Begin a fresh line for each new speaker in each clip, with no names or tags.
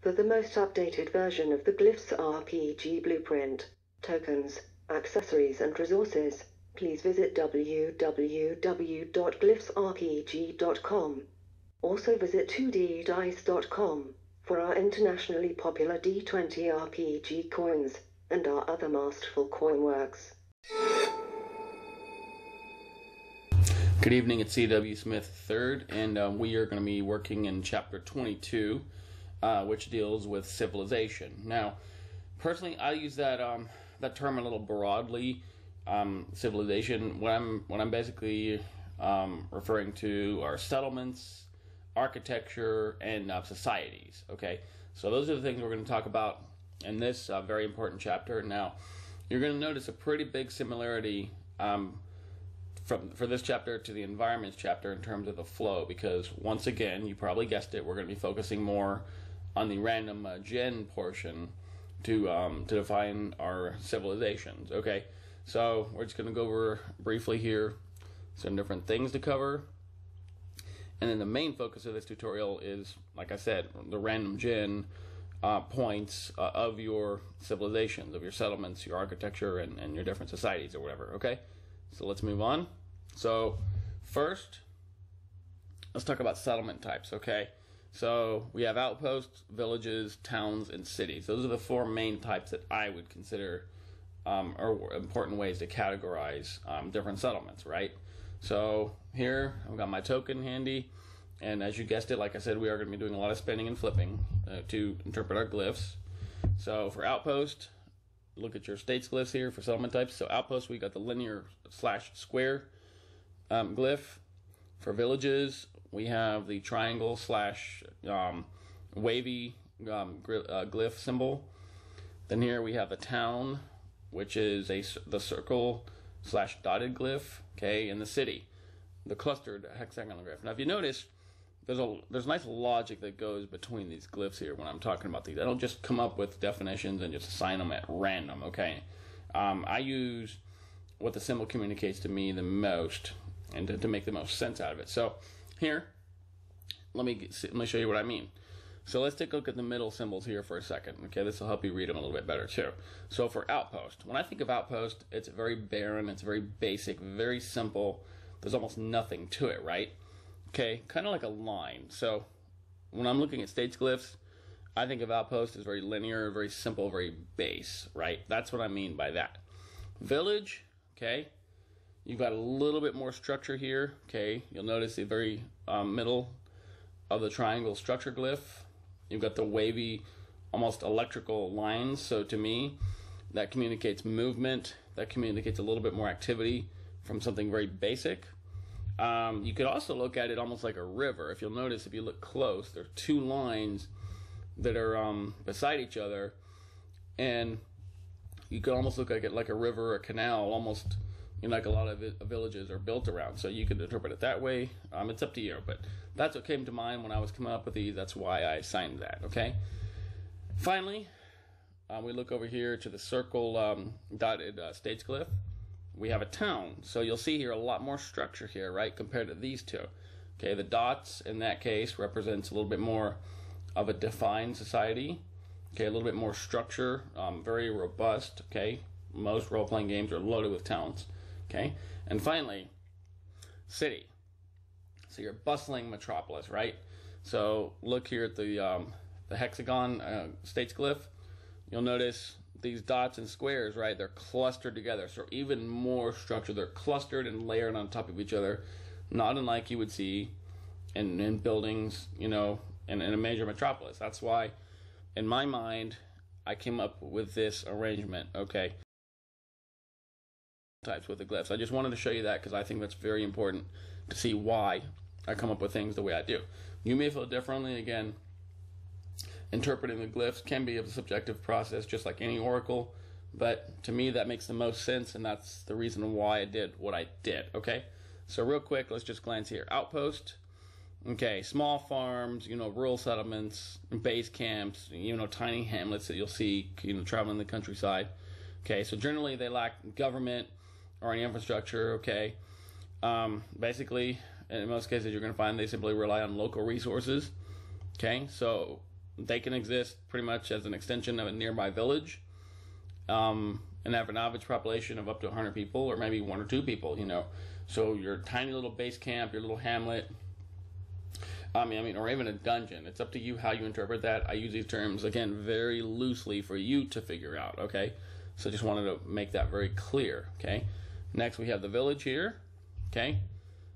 For the most updated version of the Glyphs RPG blueprint, tokens, accessories and resources, please visit www.glyphsrpg.com. Also visit 2ddice.com for our internationally popular D20 RPG coins and our other masterful coin works.
Good evening, it's C.W. Smith III, and we are going to be working in Chapter 22, which deals with civilization. Now, personally, I use that that term a little broadly. Civilization, what I'm basically referring to are settlements, architecture, and societies. Okay, so those are the things we're going to talk about in this very important chapter. Now, you're going to notice a pretty big similarity for this chapter to the environments chapter in terms of the flow, because once again, you probably guessed it, we're going to be focusing more on the random gen portion to define our civilizations. Okay, so we're just going to go over briefly here some different things to cover, and then the main focus of this tutorial is, like I said, the random gen points of your civilizations, of your settlements, your architecture, and your different societies or whatever. Okay, so let's move on. So first, let's talk about settlement types. Okay, so we have outposts, villages, towns, and cities. Those are the four main types that I would consider are important ways to categorize different settlements, right? So here I've got my token handy, and as you guessed it, like I said, we are going to be doing a lot of spinning and flipping to interpret our glyphs. So for outpost, look at your states glyphs here for settlement types. So outpost, we got the linear / square glyph. For villages, we have the triangle / wavy glyph symbol. Then here we have the town, which is the circle / dotted glyph. Okay, and the city, the clustered hexagonal glyph. Now, if you notice, there's nice logic that goes between these glyphs here when I'm talking about these. I don't just come up with definitions and just assign them at random. Okay, I use what the symbol communicates to me the most, and to make the most sense out of it. So here, let me show you what I mean. So let's take a look at the middle symbols here for a second. Okay, this will help you read them a little bit better too. So for outpost, when I think of outpost, it's very barren, it's very basic, very simple. There's almost nothing to it, right? Okay, kind of like a line. So when I'm looking at states glyphs, I think of outpost as very linear, very simple, very base, right? That's what I mean by that. Village, okay, you've got a little bit more structure here. Okay, you'll notice the very middle of the triangle structure glyph. You've got the wavy, almost electrical lines. So to me, that communicates movement. That communicates a little bit more activity from something very basic. You could also look at it almost like a river. If you'll notice, if you look close, there are two lines that are beside each other, and you could almost look at it like a river or a canal, almost, you know, like a lot of villages are built around. So you could interpret it that way. It's up to you, but that's what came to mind when I was coming up with these. That's why I assigned that. Okay. Finally, we look over here to the circle dotted states glyph. We have a town. So you'll see here a lot more structure here, right, compared to these two. Okay, the dots in that case represents a little bit more of a defined society. Okay, a little bit more structure, very robust. Okay, most role-playing games are loaded with towns. Okay, and finally, city. So your bustling metropolis, right? So look here at the hexagon states glyph. You'll notice these dots and squares, right? They're clustered together, so even more structure. They're clustered and layered on top of each other, not unlike you would see in buildings, you know, in a major metropolis. That's why, in my mind, I came up with this arrangement. Okay, types with the glyphs. I just wanted to show you that because I think that's very important to see why I come up with things the way I do. You may feel differently. Again, interpreting the glyphs can be a subjective process, just like any oracle, but to me that makes the most sense, and that's the reason why I did what I did. Okay, so real quick, let's just glance here. Outpost, okay, small farms, you know, rural settlements, base camps, you know, tiny hamlets that you'll see, you know, traveling the countryside. Okay, so generally they lack government or any infrastructure. Okay, basically, in most cases you're going to find they simply rely on local resources. Okay, so they can exist pretty much as an extension of a nearby village, and have an average population of up to 100 people, or maybe 1 or 2 people, So your tiny little base camp, your little hamlet, or even a dungeon. It's up to you how you interpret that. I use these terms, again, very loosely for you to figure out, okay? So just wanted to make that very clear, okay? Next, we have the village here, okay?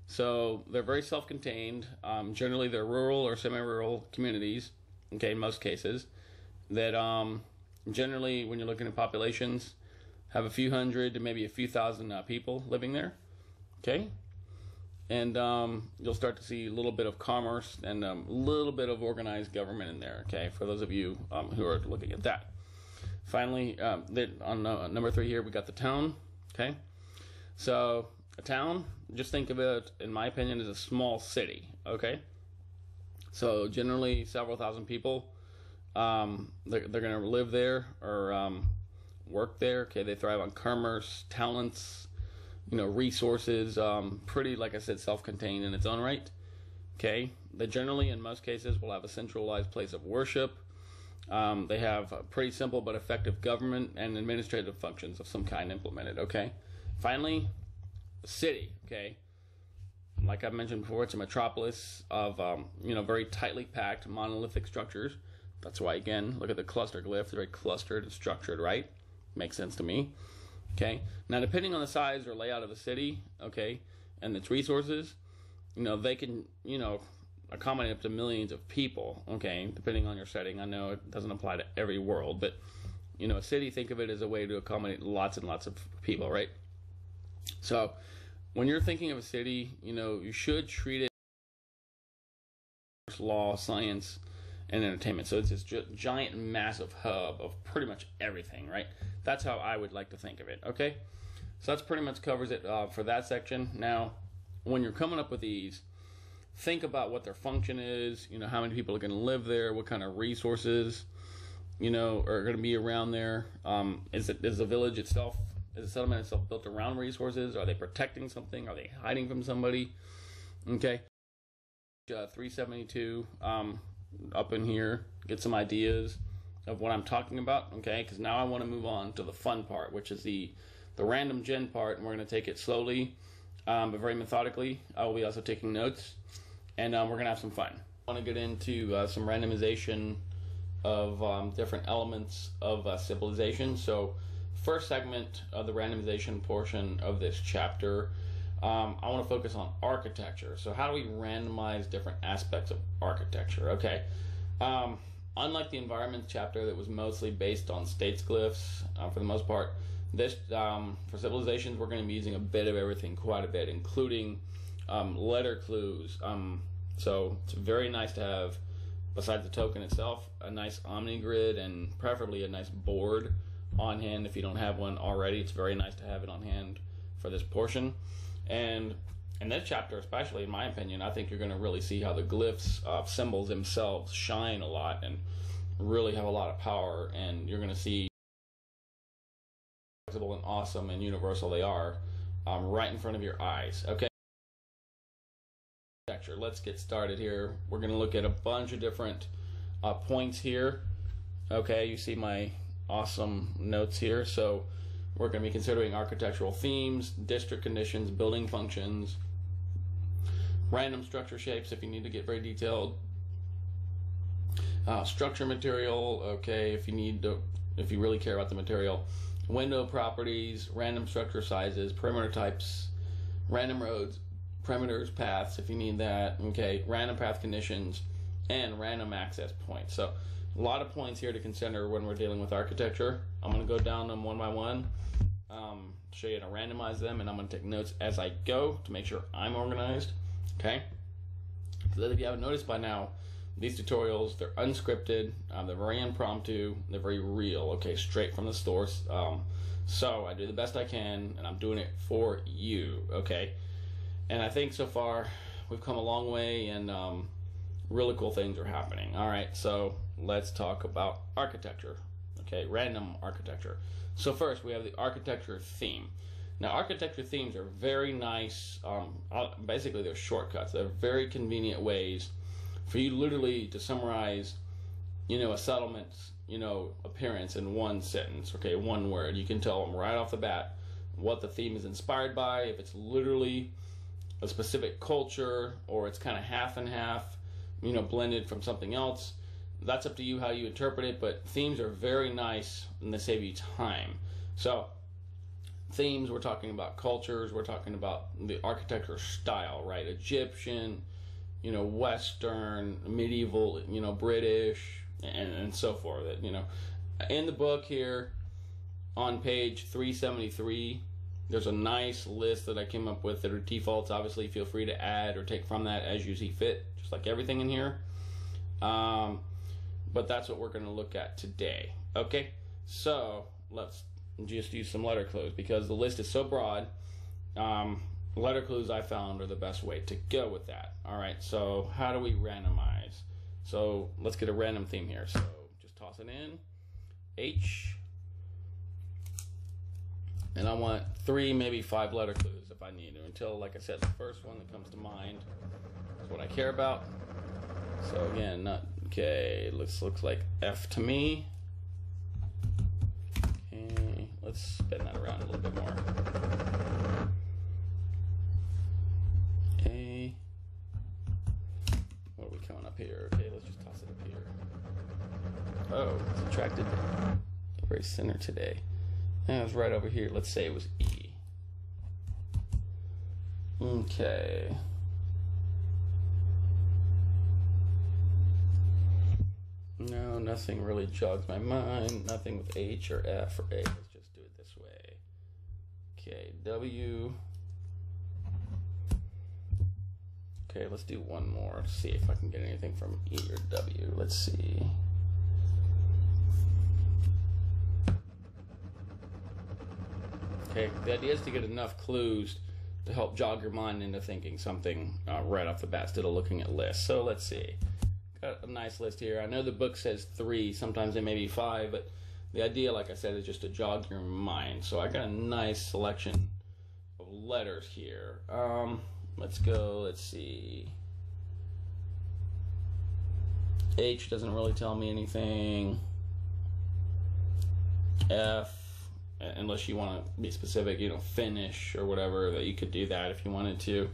So they're very self-contained. Generally, they're rural or semi-rural communities, okay, in most cases, that generally, when you're looking at populations, have a few hundred to maybe a few thousand people living there, okay? And you'll start to see a little bit of commerce and a little bit of organized government in there, okay, for those of you who are looking at that. Finally, on number 3 here, we got the town, okay? So a town, just think of it, in my opinion, as a small city, okay? So generally several thousand people, they're going to live there or work there, okay? They thrive on commerce, talents, resources, pretty, like I said, self-contained in its own right, okay? They generally, in most cases, will have a centralized place of worship. They have a pretty simple but effective government and administrative functions of some kind implemented, okay? Finally, the city, okay? Like I mentioned before, it's a metropolis of, very tightly packed monolithic structures. That's why, again, look at the cluster glyphs. They're very clustered and structured, right? Makes sense to me. Okay. Now, depending on the size or layout of the city, okay, and its resources, they can, accommodate up to millions of people, okay, depending on your setting. I know it doesn't apply to every world, but, a city, think of it as a way to accommodate lots and lots of people, right? So, when you're thinking of a city, you should treat it as law, science, and entertainment. So it's this giant, massive hub of pretty much everything, right? That's how I would like to think of it, okay? So that's pretty much covers it for that section. Now, when you're coming up with these, think about what their function is, how many people are going to live there, what kind of resources, are going to be around there. Is the village itself, is the settlement itself built around resources? Are they protecting something? Are they hiding from somebody? Okay. 372, up in here, get some ideas of what I'm talking about, okay? Because now I want to move on to the fun part, which is the random gen part, and we're going to take it slowly, but very methodically. I will be also taking notes, and we're going to have some fun. I want to get into some randomization of different elements of civilization. So, first segment of the randomization portion of this chapter, I want to focus on architecture. So how do we randomize different aspects of architecture? Okay. Unlike the environment chapter that was mostly based on states glyphs, for the most part, this for civilizations, we're going to be using a bit of everything, quite a bit, including letter clues. So it's very nice to have, besides the token itself, a nice omni grid and preferably a nice board on hand. If you don't have one already, it's very nice to have it on hand for this portion. And in this chapter, especially in my opinion, I think you're going to really see how the glyphs symbols themselves shine a lot and really have a lot of power, and you're going to see how flexible and awesome and universal they are right in front of your eyes. Okay, let's get started here. We're going to look at a bunch of different points here. Okay, you see my awesome notes here. So we're going to be considering architectural themes, district conditions, building functions, random structure shapes if you need to get very detailed, structure material, okay, if you really care about the material, window properties, random structure sizes, perimeter types, random roads, perimeters, paths if you need that, okay, random path conditions, and random access points. So a lot of points here to consider when we're dealing with architecture. I'm going to go down them one by one, show you how to randomize them, and I'm going to take notes as I go to make sure I'm organized. Okay? So if you haven't noticed by now, these tutorials, they're unscripted, they're very impromptu, they're very real, okay, straight from the source. So I do the best I can, and I'm doing it for you, okay? And I think so far we've come a long way, and really cool things are happening. All right, so let's talk about architecture. Okay, random architecture. So first, we have the architecture theme. Now, architecture themes are very nice. Basically, they're shortcuts. They're very convenient ways for you literally to summarize a settlement's, appearance in one sentence, okay, one word. You can tell them right off the bat what the theme is inspired by, if it's literally a specific culture or it's kind of half and half, blended from something else. That's up to you how you interpret it, but themes are very nice and they save you time. So themes, we're talking about cultures, we're talking about the architecture style, right? Egyptian, Western, medieval, British, and so forth. In the book here, on page 373, there's a nice list that I came up with that are defaults. Obviously, feel free to add or take from that as you see fit, just like everything in here. But that's what we're going to look at today. Okay, so let's just use some letter clues because the list is so broad. Letter clues I found are the best way to go with that. All right, so how do we randomize? So let's get a random theme here. So just toss it in, H, and I want 3, maybe 5 letter clues if I need to, until, like I said, the first one that comes to mind is what I care about. So again, okay, looks like F to me. Okay, let's spin that around a little bit more. A. What are we coming up here? Okay, let's just toss it up here. Oh, it's attracted the very center today. And it was right over here. Let's say it was E. Okay. No, nothing really jogs my mind. Nothing with H or F or A. Let's just do it this way. Okay, W. Okay, let's do one more. See if I can get anything from E or W. Let's see. Okay, the idea is to get enough clues to help jog your mind into thinking something right off the bat instead of looking at lists. So let's see. Got a nice list here. I know the book says 3, sometimes it may be 5, but the idea, like I said, is just to jog your mind. So I got a nice selection of letters here. Let's go, let's see. H doesn't really tell me anything. F, unless you want to be specific, Finnish or whatever, that you could do that if you wanted to.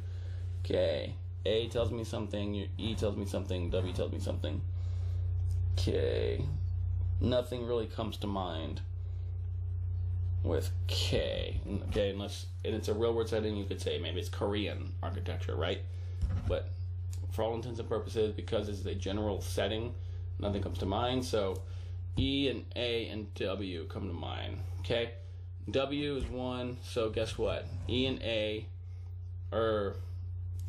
Okay. A tells me something, E tells me something, W tells me something. Okay. Nothing really comes to mind with K. Okay, unless, and it's a real word setting, you could say maybe it's Korean architecture, right? But for all intents and purposes, because this is a general setting, nothing comes to mind. So E and A and W come to mind. Okay, W is 1, so guess what? E and A are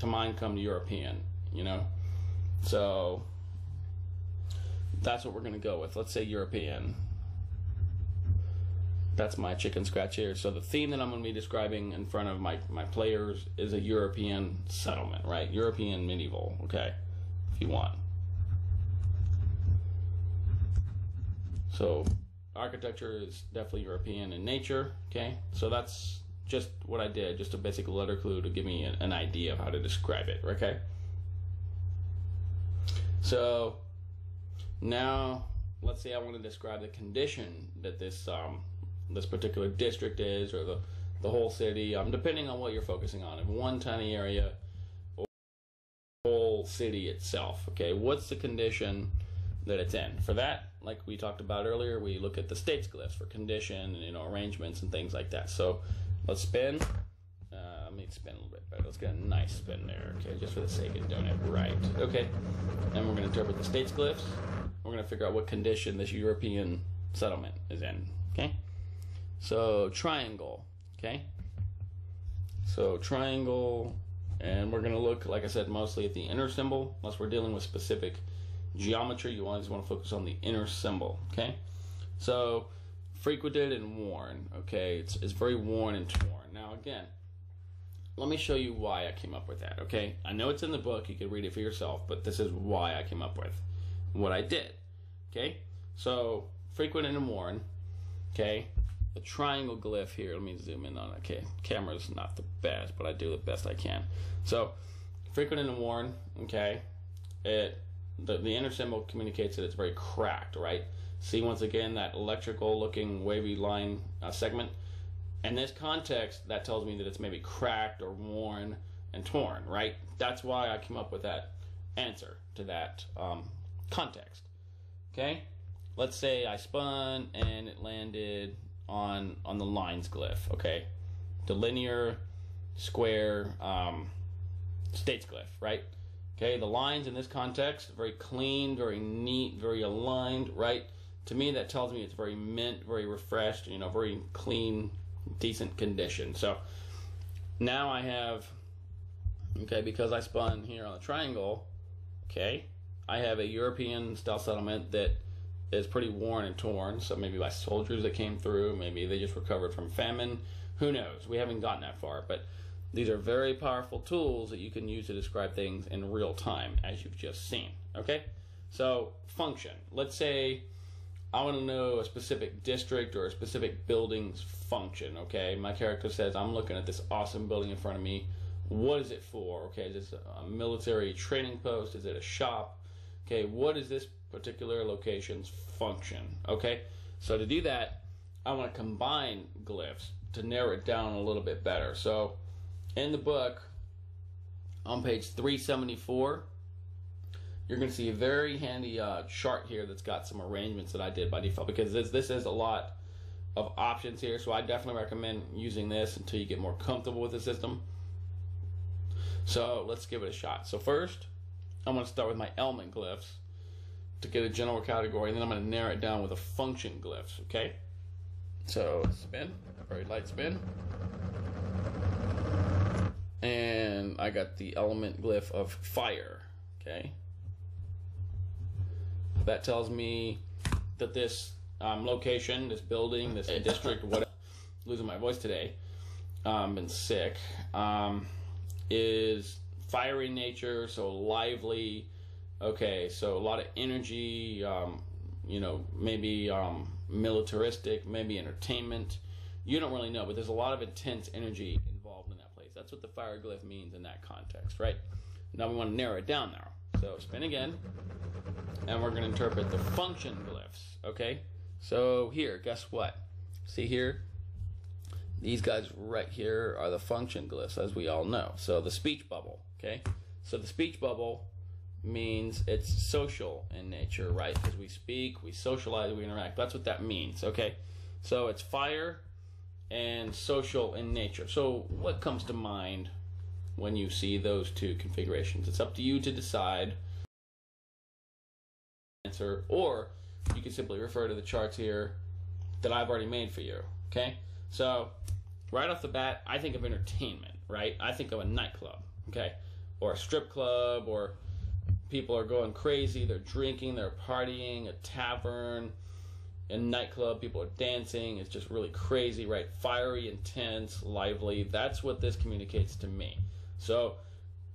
to mind come to European, so that's what we're going to go with. Let's say European. That's my chicken scratch here. So the theme that I'm going to be describing in front of my players is a European settlement, right? European medieval, okay, if you want. So architecture is definitely European in nature, okay? So that's just what I did, just a basic letter clue to give me an idea of how to describe it, okay? So now let's say I want to describe the condition that this this particular district is, or the whole city, depending on what you're focusing on, if one tiny area or the whole city itself, okay? What's the condition that it's in? For that, like we talked about earlier, we look at the states glyphs for condition and arrangements and things like that. So let's spin. Let me spin a little bit better. Let's get a nice spin there, okay, just for the sake of doing it right. Okay, and we're going to interpret the states glyphs. We're going to figure out what condition this European settlement is in, okay? So triangle, okay? So triangle, and we're going to look, like I said, mostly at the inner symbol. Unless we're dealing with specific geometry, you always want to focus on the inner symbol, okay? So frequented and worn, okay? It's very worn and torn. Now again, let me show you why I came up with that, okay? I know it's in the book, you can read it for yourself, but this is why I came up with what I did, okay? So frequented and worn, okay? The triangle glyph here, let me zoom in on it. Okay, camera's not the best, but I do the best I can. So frequented and worn, okay? the inner symbol communicates that it's very cracked, right? See, once again, that electrical looking wavy line segment. In this context, that tells me that it's maybe cracked or worn and torn, right? That's why I came up with that answer to that context. Okay? Let's say I spun and it landed on the lines glyph, okay? The linear, square, states glyph, right? Okay, the lines in this context, very clean, very neat, very aligned, right? To me, that tells me it's very mint, very refreshed, you know, very clean, decent condition. So now I have, okay, because I spun here on the triangle, okay, I have a European style settlement that is pretty worn and torn. So maybe by soldiers that came through, maybe they just recovered from famine. Who knows? We haven't gotten that far, but these are very powerful tools that you can use to describe things in real time, as you've just seen. Okay, so function. Let's say I want to know a specific district or a specific building's function. Okay, my character says, I'm looking at this awesome building in front of me. What is it for? Okay, is this a military training post? Is it a shop? Okay, what is this particular location's function? Okay, so to do that, I want to combine glyphs to narrow it down a little bit better. So in the book, on page 374, you're going to see a very handy chart here that's got some arrangements that I did by default, because this is a lot of options here, so I definitely recommend using this until you get more comfortable with the system. So let's give it a shot. So first, I'm going to start with my element glyphs to get a general category, and then I'm going to narrow it down with a function glyphs, okay? So spin, a very light spin. And I got the element glyph of fire, okay? That tells me that this location, this building, this district, whatever, losing my voice today, been sick, is fiery nature, so lively, okay, so a lot of energy, you know, maybe militaristic, maybe entertainment. You don't really know, but there's a lot of intense energy involved in that place. That's what the fire glyph means in that context, right? Now we want to narrow it down now. So spin again, and we're going to interpret the function glyphs, okay? So here, guess what? See here? These guys right here are the function glyphs, as we all know. So the speech bubble, okay? So the speech bubble means it's social in nature, right? Because we speak, we socialize, we interact. That's what that means, okay? So it's fire and social in nature. So what comes to mind when you see those two configurations? It's up to you to decide answer, or you can simply refer to the charts here that I've already made for you, okay? So right off the bat, I think of entertainment, right? I think of a nightclub, okay? Or a strip club, or people are going crazy, they're drinking, they're partying, a tavern, a nightclub, people are dancing, it's just really crazy, right? Fiery, intense, lively. That's what this communicates to me. So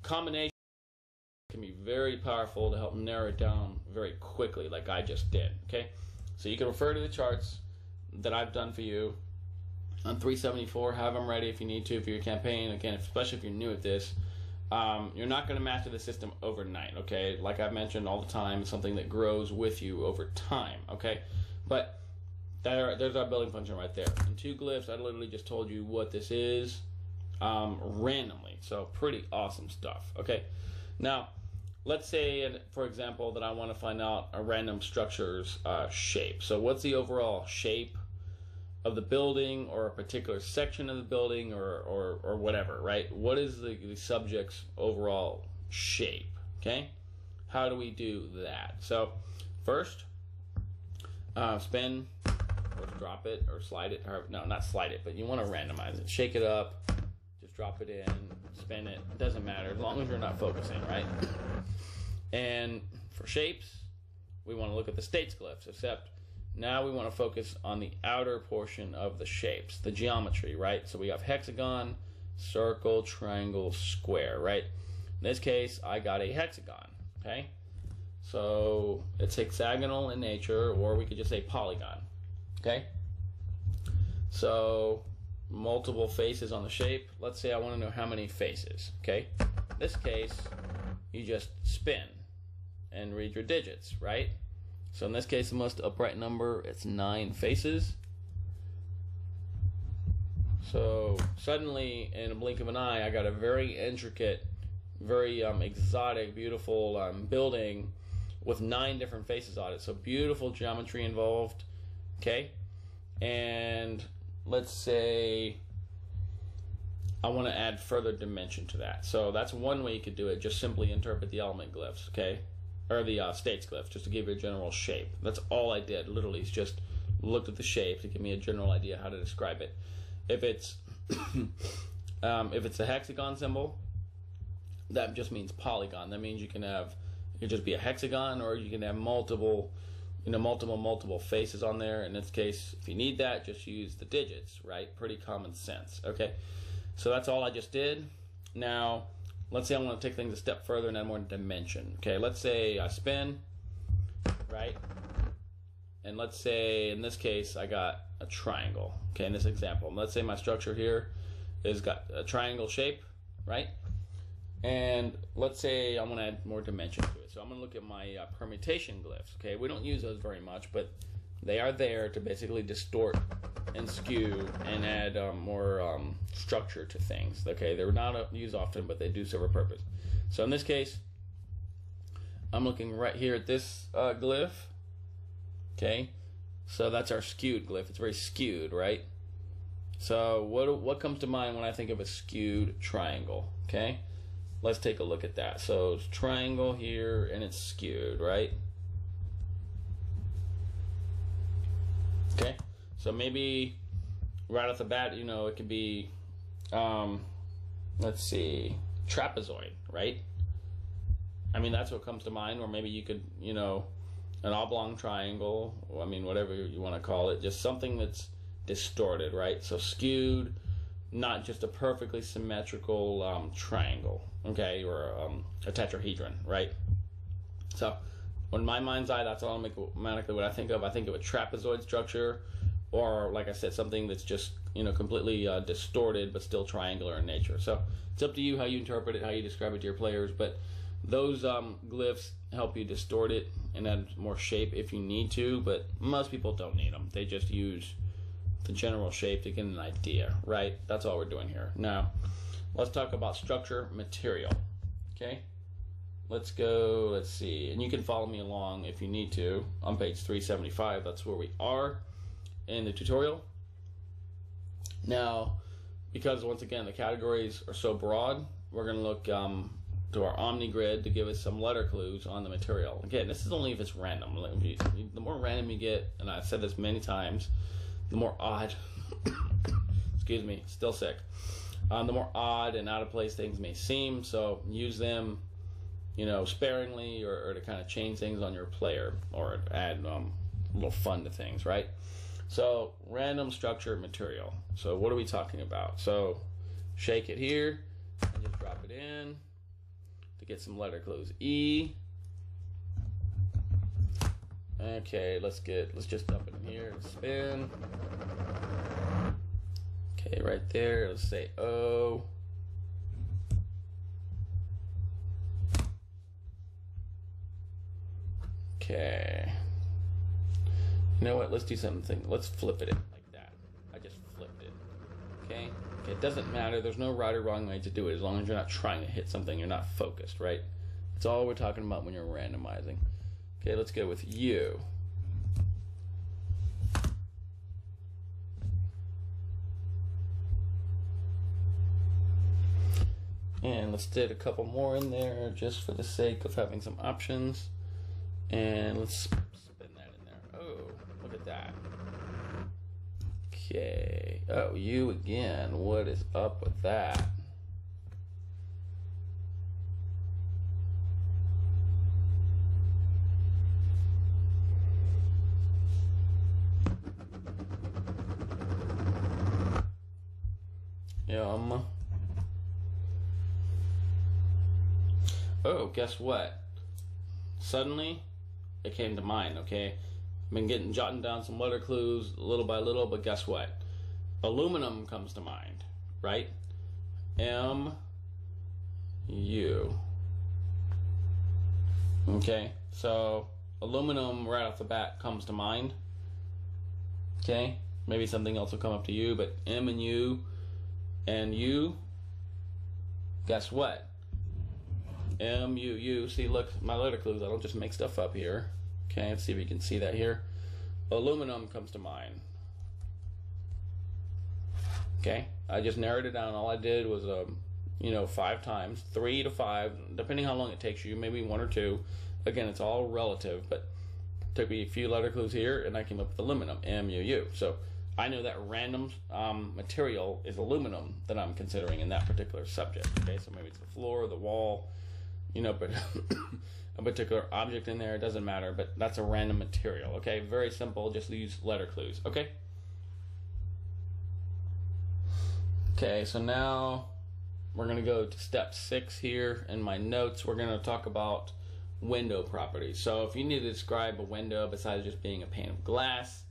combination can be very powerful to help narrow it down very quickly, like I just did, okay? So you can refer to the charts that I've done for you on 374, have them ready if you need to for your campaign. Again, especially if you're new at this, you're not going to master the system overnight, okay? Like I've mentioned all the time, it's something that grows with you over time, okay? But there's our building function right there. In two glyphs, I literally just told you what this is randomly. So pretty awesome stuff, okay? Now, let's say, for example, that I want to find out a random structure's shape. So what's the overall shape of the building, or a particular section of the building, or whatever, right? What is the subject's overall shape, okay? How do we do that? So first, spin, or drop it, or slide it, or no, not slide it, but you want to randomize it. Shake it up, just drop it in, spin it, it doesn't matter, as long as you're not focusing, right? And for shapes, we want to look at the states glyphs, except now we want to focus on the outer portion of the shapes, the geometry, right? So we have hexagon, circle, triangle, square, right? In this case, I got a hexagon, okay? So it's hexagonal in nature, or we could just say polygon, okay? So multiple faces on the shape. Let's say I want to know how many faces, okay? In this case, you just spin, and read your digits, right? So in this case, the most upright number, it's 9 faces. So suddenly, in a blink of an eye, I got a very intricate, very exotic, beautiful building with 9 different faces on it. So beautiful geometry involved, okay? And let's say I want to add further dimension to that. So that's one way you could do it. Just simply interpret the element glyphs, okay? Or the states glyphs, just to give you a general shape. That's all I did, literally, is just looked at the shape to give me a general idea how to describe it. If it's if it's a hexagon symbol, that just means polygon. That means you can have, it could just be a hexagon, or you can have multiple faces on there. In this case, if you need that, just use the digits, right? Pretty common sense, okay? So that's all I just did. Now, let's say I want to take things a step further and add more dimension. Okay, let's say I spin, right? And let's say, in this case, I got a triangle. Okay, in this example, let's say my structure here has got a triangle shape, right? And let's say I want to add more dimension to it. So I'm going to look at my permutation glyphs. Okay, we don't use those very much, but they are there to basically distort and skew and add more structure to things. Okay, they're not used often, but they do serve a purpose. So in this case, I'm looking right here at this glyph. Okay, so that's our skewed glyph. It's very skewed, right? So what comes to mind when I think of a skewed triangle? Okay, let's take a look at that. So it's triangle here, and it's skewed, right? Okay, so maybe right off the bat, you know, it could be, let's see, trapezoid, right? I mean, that's what comes to mind. Or maybe you could, you know, an oblong triangle, I mean, whatever you want to call it, just something that's distorted, right? So skewed, not just a perfectly symmetrical triangle, okay, or a tetrahedron, right? So in my mind's eye, that's automatically what I think of. I think of a trapezoid structure, or like I said, something that's just, you know, completely distorted but still triangular in nature. So it's up to you how you interpret it, how you describe it to your players, but those glyphs help you distort it and add more shape if you need to, but most people don't need them. They just use the general shape to get an idea, right? That's all we're doing here. Now, let's talk about structure material, okay? Let's go, let's see, and you can follow me along if you need to on page 375. That's where we are in the tutorial. Now, because once again the categories are so broad, we're going to look to our Omni grid to give us some letter clues on the material. Again, this is only if it's random. The more random you get, and I've said this many times, the more odd, excuse me, still sick, the more odd and out of place things may seem. So use them, you know, sparingly, or to kind of change things on your player, or add a little fun to things, right? So random structure material. So what are we talking about? So shake it here and just drop it in to get some letter clues. E. Okay, let's just dump it in here and spin. Okay, right there, let's say O. Okay. You know what? Let's do something. Let's flip it in like that. I just flipped it. Okay? Okay, it doesn't matter. There's no right or wrong way to do it as long as you're not trying to hit something. You're not focused, right? That's all we're talking about when you're randomizing. Okay, let's go with U. And let's get a couple more in there just for the sake of having some options. And let's spin that in there. Oh, look at that. Okay. Oh, you again. What is up with that? Oh, guess what? Suddenly, it came to mind, okay? I've been jotting down some letter clues little by little, but guess what? Aluminum comes to mind, right? M-U. Okay, so aluminum right off the bat comes to mind. Okay, maybe something else will come up to you, but M and U, guess what? M, U, U. See, look, my letter clues, I don't just make stuff up here. Okay, let's see if you can see that here. Aluminum comes to mind. Okay, I just narrowed it down. All I did was, 5 times, 3 to 5, depending how long it takes you, maybe 1 or 2. Again, it's all relative, but it took me a few letter clues here, and I came up with aluminum, M-U-U. So I know that random material is aluminum that I'm considering in that particular subject. Okay, so maybe it's the floor, the wall, but a particular object in there, it doesn't matter, but that's a random material. Okay, very simple, just use letter clues. Okay? Okay, so now we're going to go to step 6 here in my notes. We're going to talk about window properties. So if you need to describe a window besides just being a pane of glass,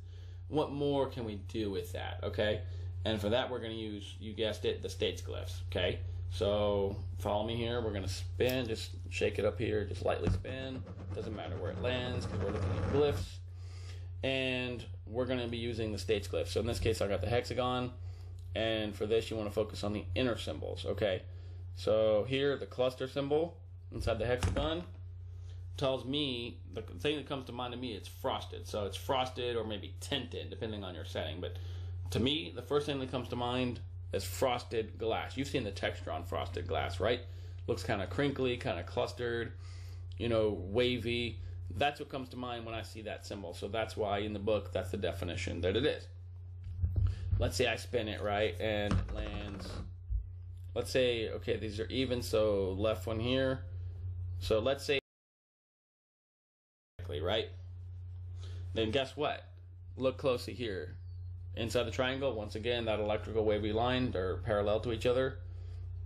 what more can we do with that? Okay, and for that we're going to use, you guessed it, the states glyphs. Okay, so follow me here. We're going to spin, just shake it up here, just lightly spin. Doesn't matter where it lands because we're looking at glyphs, and we're going to be using the states glyphs. So in this case I got the hexagon, and for this you want to focus on the inner symbols. Okay, so here the cluster symbol inside the hexagon tells me, the thing that comes to mind to me, it's frosted. So it's frosted or maybe tinted depending on your setting, but to me the first thing that comes to mind is frosted glass. You've seen the texture on frosted glass, right? Looks kind of crinkly, kind of clustered, wavy. That's what comes to mind when I see that symbol. So that's why in the book that's the definition that it is. Let's say I spin it, right, and it lands, let's say, okay, these are even, so left one here. So let's say, right? Then guess what? Look closely here. Inside the triangle, once again, that electrical wavy line, they're parallel to each other.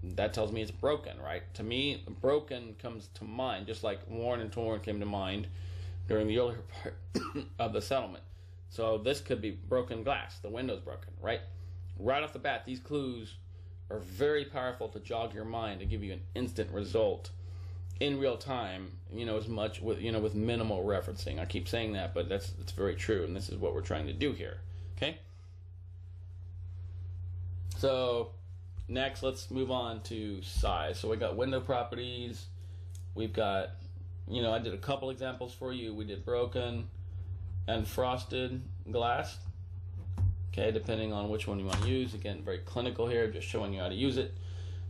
That tells me it's broken, right? To me, broken comes to mind, just like worn and torn came to mind during the earlier part of the settlement. So this could be broken glass. The window's broken, right? Right off the bat, these clues are very powerful to jog your mind, to give you an instant result in real time, as much with, with minimal referencing. I keep saying that, but that's very true, and this is what we're trying to do here. Okay? So next, let's move on to size. So we got window properties. We've got, I did a couple examples for you. We did broken and frosted glass. Okay, depending on which one you want to use. Again, very clinical here, just showing you how to use it.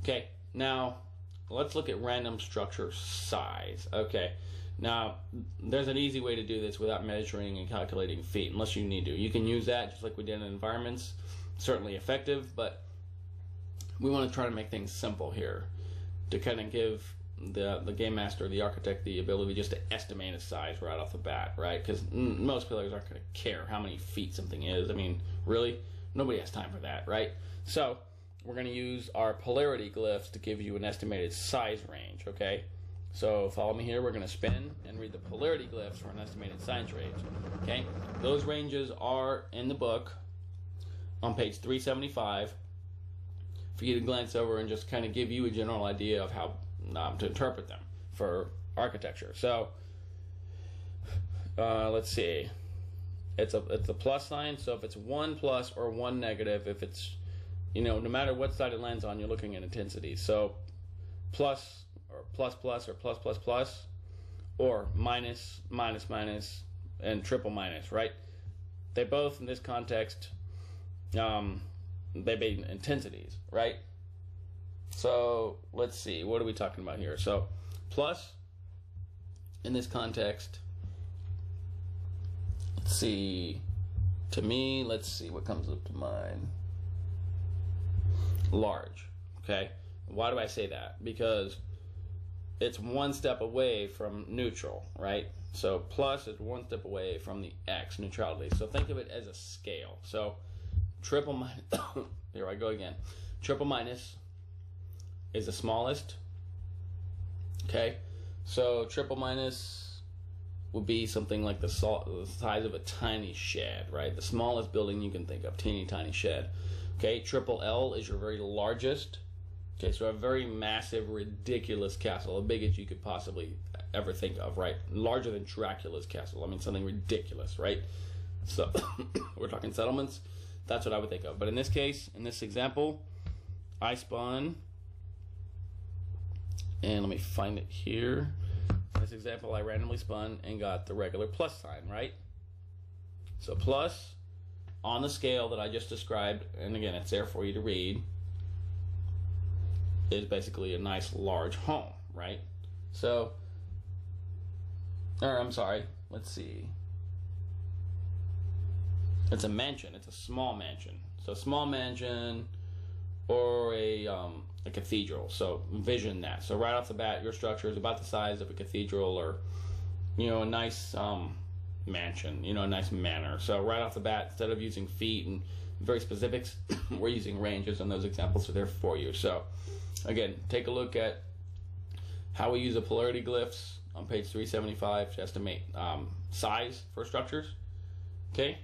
Okay, now let's look at random structure size. Okay, now there's an easy way to do this without measuring and calculating feet, unless you need to. You can use that just like we did in environments. Certainly effective, but we want to try to make things simple here to kind of give the game master, the architect, the ability just to estimate a size right off the bat, right? Because most players aren't going to care how many feet something is. I mean, really? Nobody has time for that, right? So we're going to use our polarity glyphs to give you an estimated size range, okay? So follow me here. We're going to spin and read the polarity glyphs for an estimated size range, okay? Those ranges are in the book on page 375 for you to glance over and just kind of give you a general idea of how to interpret them for architecture. So let's see. It's a plus sign, so if it's 1 plus or 1 negative, if it's, no matter what side it lands on, you're looking at intensity. So plus or plus plus or plus plus plus, or minus, minus, minus, and triple minus, right? They both, in this context, they be intensities, right? So let's see, what are we talking about here? So plus, in this context, let's see, to me, let's see what comes up to mind. Large, okay? Why do I say that? Because it's one step away from neutral, right? So plus is one step away from the X, neutrality. So think of it as a scale. So triple minus, here I go again. Triple minus is the smallest, okay? So triple minus would be something like the size of a tiny shed, right? The smallest building you can think of, teeny tiny shed. Okay, triple L is your very largest. Okay, so a very massive, ridiculous castle, the biggest you could possibly ever think of, right? Larger than Dracula's castle. I mean, something ridiculous, right? So we're talking settlements. That's what I would think of. But in this case, in this example, I spun, and let me find it here. In this example, I randomly spun and got the regular plus sign, right? So plus on the scale that I just described, and again, it's there for you to read, is basically a nice large home, right? So, or I'm sorry, let's see. It's a mansion. It's a small mansion. So small mansion or a cathedral. So envision that. So right off the bat, your structure is about the size of a cathedral, or a nice mansion, a nice manor. So right off the bat, instead of using feet and very specifics, we're using ranges, and those examples are there for you. So again, take a look at how we use the polarity glyphs on page 375 to estimate size for structures. Okay,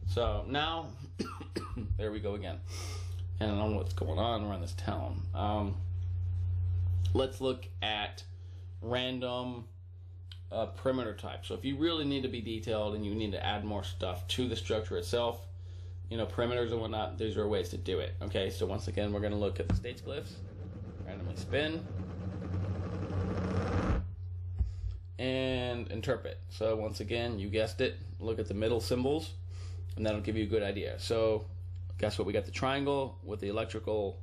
so now there we go again. And I don't know what's going on around this town. Let's look at random perimeter types. So if you really need to be detailed and you need to add more stuff to the structure itself, perimeters and whatnot, these are ways to do it. Okay, so once again, we're going to look at the states glyphs, randomly spin, and interpret. So once again, you guessed it, look at the middle symbols, and that'll give you a good idea. So guess what? We got the triangle with the electrical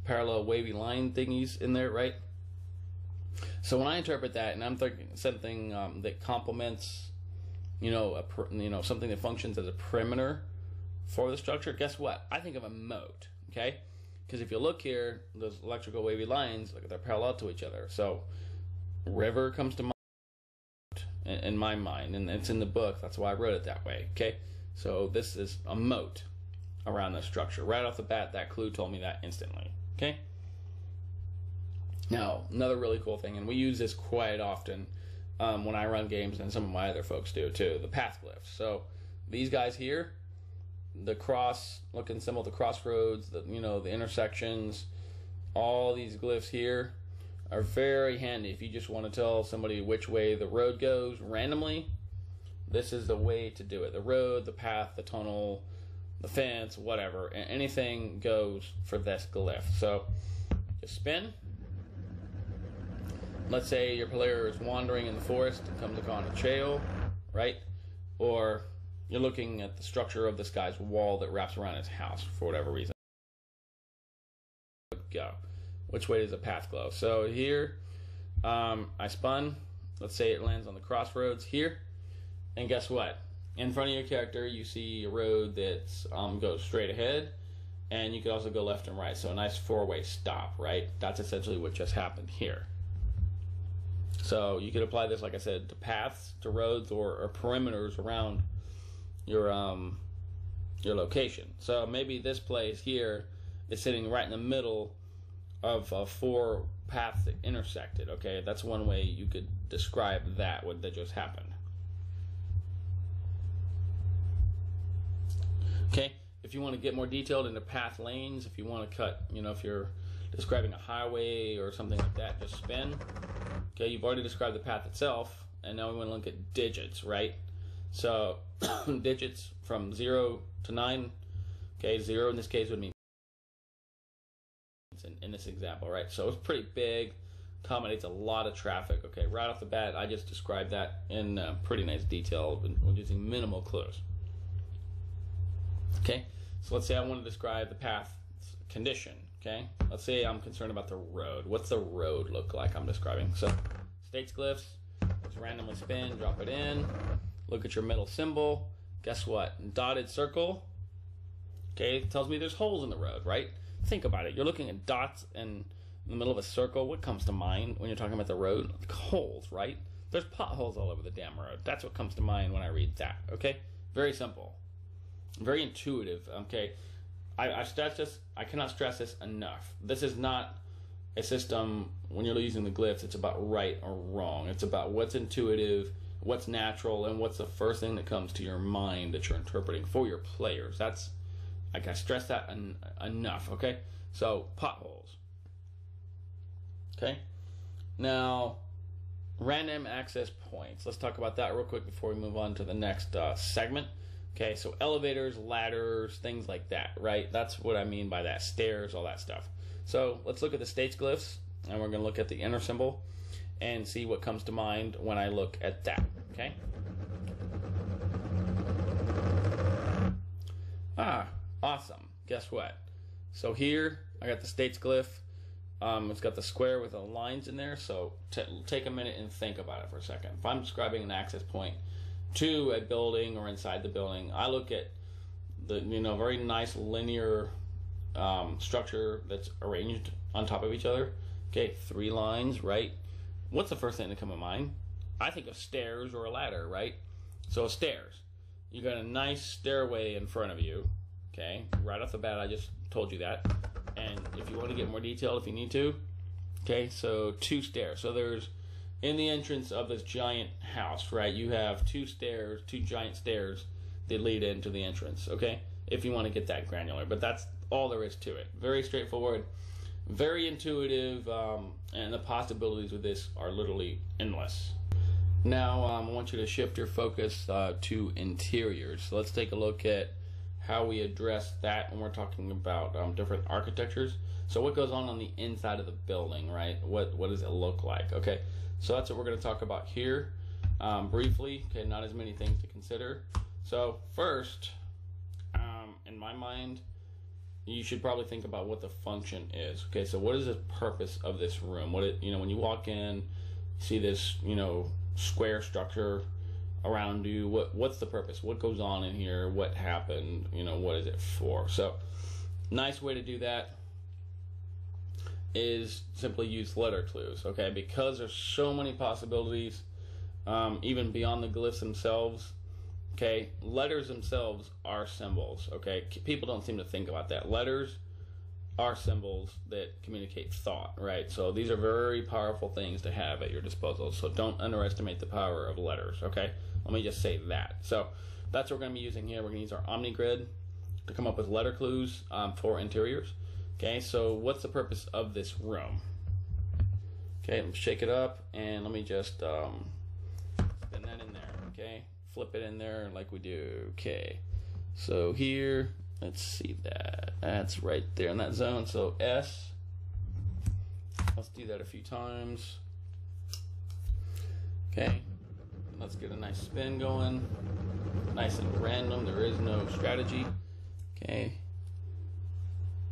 parallel wavy line thingies in there, right? So when I interpret that, and I'm thinking something that complements, something that functions as a perimeter for the structure, guess what? I think of a moat, okay? Because if you look here, those electrical wavy lines, look, they're parallel to each other. So river comes to mind in my mind, and it's in the book. That's why I wrote it that way, okay? So this is a moat around the structure. Right off the bat, that clue told me that instantly, okay? Now, another really cool thing, and we use this quite often when I run games, and some of my other folks do too, the path glyphs. So these guys here, the cross looking symbol, the crossroads, the intersections, all these glyphs here are very handy if you just want to tell somebody which way the road goes randomly. This is the way to do it. The road, the path, the tunnel, the fence, whatever, anything goes for this glyph. So just spin. Let's say your player is wandering in the forest and comes upon a trail, right? Or you're looking at the structure of this guy's wall that wraps around his house for whatever reason. Go. Which way does the path go? So here, I spun. Let's say it lands on the crossroads here. And guess what? In front of your character, you see a road that goes straight ahead. And you could also go left and right. So a nice four-way stop, right? That's essentially what just happened here. So you could apply this, like I said, to paths, to roads, or perimeters around your location. So maybe this place here is sitting right in the middle of four paths that intersected. Okay, that's one way you could describe that, what that just happened. Okay, if you want to get more detailed into path lanes, if you want to cut, if you're describing a highway or something like that, just spin. Okay, you've already described the path itself, and now we want to look at digits, right? So digits from 0 to 9. Okay, 0 in this case would mean in this example, right? So it's pretty big, accommodates a lot of traffic. Okay, right off the bat, I just described that in pretty nice detail when using minimal clues. Okay, so let's say I want to describe the path condition. Okay, let's say I'm concerned about the road. What's the road look like I'm describing? So states glyphs, just randomly spin, drop it in, look at your middle symbol. Guess what? Dotted circle. Okay, it tells me there's holes in the road, right? Think about it. You're looking at dots in the middle of a circle. What comes to mind when you're talking about the road? Holes, right? There's potholes all over the damn road. That's what comes to mind when I read that. Okay, very simple, very intuitive. Okay. I stress this. I cannot stress this enough. This is not a system, when you're using the glyphs, it's about right or wrong. It's about what's intuitive, what's natural, and what's the first thing that comes to your mind that you're interpreting for your players. That's, I can stress that enough, okay? So, potholes. Okay? Now, random access points. Let's talk about that real quick before we move on to the next segment. Okay, so elevators, ladders, things like that, right? That's what I mean by that. Stairs, all that stuff. So let's look at the states glyphs, and we're going to look at the inner symbol and see what comes to mind when I look at that, okay? Ah, awesome. Guess what? So here, I got the states glyph. It's got the square with the lines in there, so take a minute and think about it for a second. If I'm describing an access point to a building or inside the building, I look at the very nice linear structure that's arranged on top of each other. Okay, 3 lines, right? What's the first thing that come to mind? I think of stairs or a ladder, right? So stairs. You got a nice stairway in front of you. Okay, right off the bat, I just told you that. And if you want to get more detailed, if you need to, okay, so 2 stairs. So there's, in the entrance of this giant house, right, you have 2 stairs, 2 giant stairs that lead into the entrance, okay, if you want to get that granular. But that's all there is to it. Very straightforward, very intuitive, and the possibilities with this are literally endless. Now, I want you to shift your focus to interiors. So let's take a look at how we address that when we're talking about different architectures. So what goes on the inside of the building, right? What does it look like? Okay, so that's what we're going to talk about here briefly. Okay, not as many things to consider. So first, in my mind, you should probably think about what the function is. Okay, so what is the purpose of this room? When you walk in, you see this, square structure around you. What's the purpose? What goes on in here? What happened? What is it for? So, nice way to do that is simply use letter clues. Okay, because there's so many possibilities, even beyond the glyphs themselves. Okay, letters themselves are symbols. Okay, people don't seem to think about that. Letters are symbols that communicate thought, right? So these are very powerful things to have at your disposal. So don't underestimate the power of letters, okay? Let me just say that. So that's what we're going to be using here. We're going to use our OmniGrid to come up with letter clues for interiors. Okay, so what's the purpose of this room? Okay, let's shake it up, and let me just spin that in there, okay? Flip it in there like we do, okay. So here, let's see that. That's right there in that zone. So S. Let's do that a few times. Okay. Let's get a nice spin going. Nice and random. There is no strategy. Okay.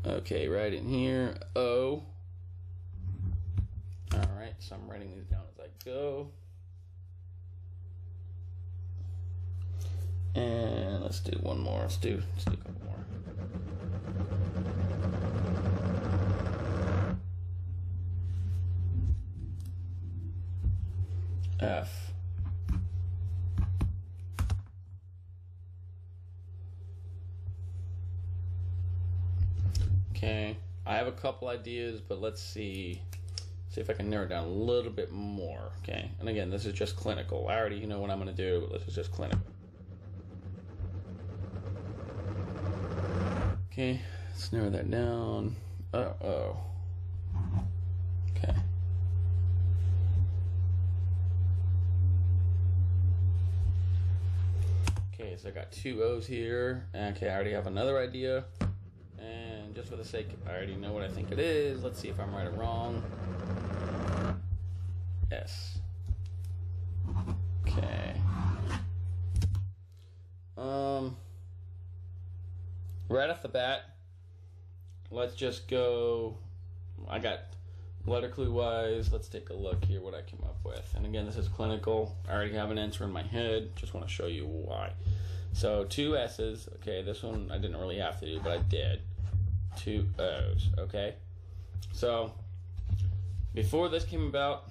Okay, right in here. O. Alright, so I'm writing these down as I go. And let's do one more. Let's do a couple more. F. Okay, I have a couple ideas, but let's see if I can narrow it down a little bit more. Okay, and again, this is just clinical. I already know what I'm going to do, but this is just clinical. Okay, let's narrow that down. Uh-oh. Okay. Okay, so I got 2 O's here. Okay, I already have another idea. And just for the sake, I already know what I think it is. Let's see if I'm right or wrong. S. Okay. Right off the bat, let's just go. I got letter clue wise. Let's take a look here what I came up with. And again, this is clinical. I already have an answer in my head. Just want to show you why. So 2 S's. Okay, this one I didn't really have to do, but I did. 2 O's. Okay. So before this came about,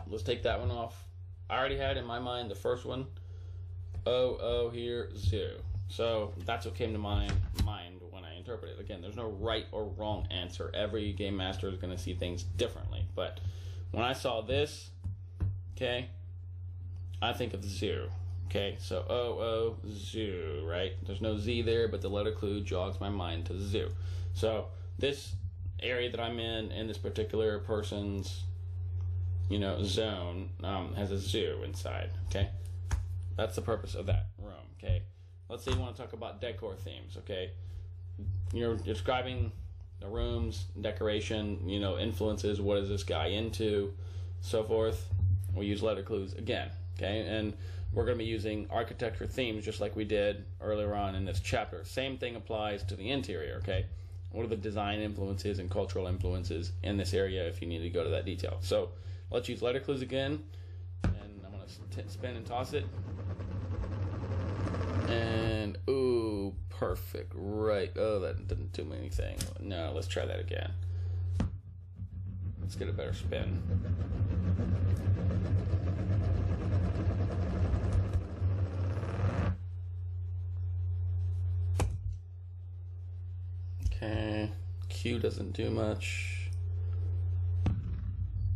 let's take that one off. I already had in my mind the first one. O here, zoo. So that's what came to my mind when I interpreted. Again, there's no right or wrong answer. Every game master is going to see things differently. But when I saw this, okay, I think of zoo. Okay, so zoo, right? There's no Z there, but the letter clue jogs my mind to zoo. So this area that I'm in this particular person's zone has a zoo inside. Okay, that's the purpose of that room. Okay, let's say you want to talk about decor themes. Okay, you're describing the rooms, decoration, influences. What is this guy into, so forth. We use letter clues again. Okay, and we're going to be using architecture themes just like we did earlier on in this chapter. Same thing applies to the interior. Okay, what are the design influences and cultural influences in this area if you need to go to that detail. So let's use letter clues again, and I'm going to spin and toss it. And, ooh, perfect, right. Oh, that didn't do anything. No, let's try that again. Let's get a better spin. Okay, Q doesn't do much.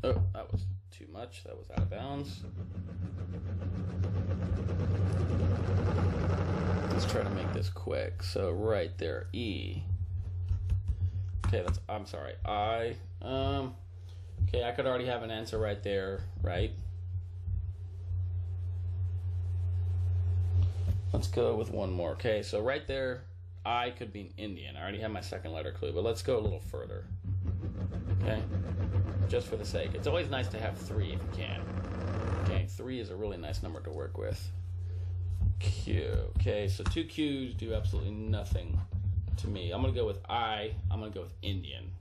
Oh, that was too much. That was out of bounds. Let's try to make this quick. So right there, E. Okay, I'm sorry, I. Okay, I could already have an answer right there, right? Let's go with one more. Okay, so right there, I could be Indian. I already have my second letter clue, but let's go a little further. Okay, just for the sake. It's always nice to have 3 if you can. Okay, 3 is a really nice number to work with. Q. Okay, so 2 Q's do absolutely nothing to me. I'm going to go with I'm going to go with Indian.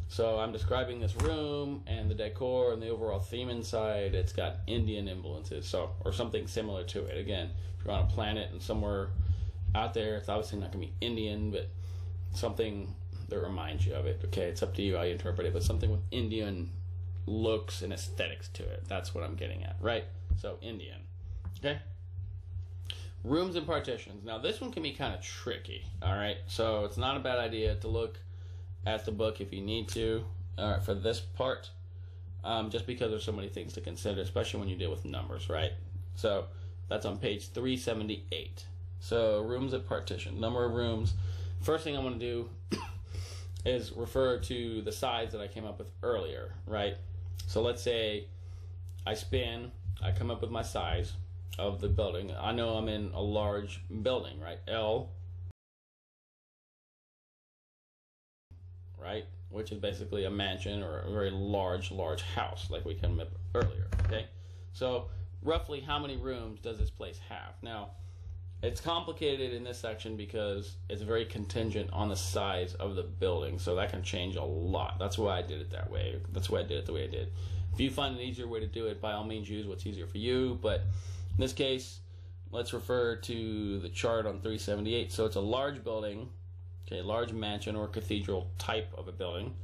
So I'm describing this room and the decor and the overall theme inside. It's got Indian influences, or something similar to it. Again, if you're on a planet and somewhere out there, it's obviously not going to be Indian, but something that reminds you of it. Okay, it's up to you how you interpret it, but something with Indian looks and aesthetics to it. That's what I'm getting at, right? So Indian. Okay. Rooms and partitions. Now this one can be kind of tricky. All right, so it's not a bad idea to look at the book if you need to. All right, for this part, just because there's so many things to consider, especially when you deal with numbers, right? So that's on page 378. So rooms and partition, number of rooms. First thing I want to do is refer to the size that I came up with earlier, right? So let's say I spin, I come up with my size of the building. I know I'm in a large building, right? L, right? Which is basically a mansion or a very large house like we came up earlier, okay? So roughly how many rooms does this place have? Now, it's complicated in this section because it's very contingent on the size of the building, so that can change a lot. That's why I did it that way. That's why I did it the way I did. If you find an easier way to do it, by all means use what's easier for you, but in this case, let's refer to the chart on 378. So it's a large building, okay, large mansion or cathedral type of a building.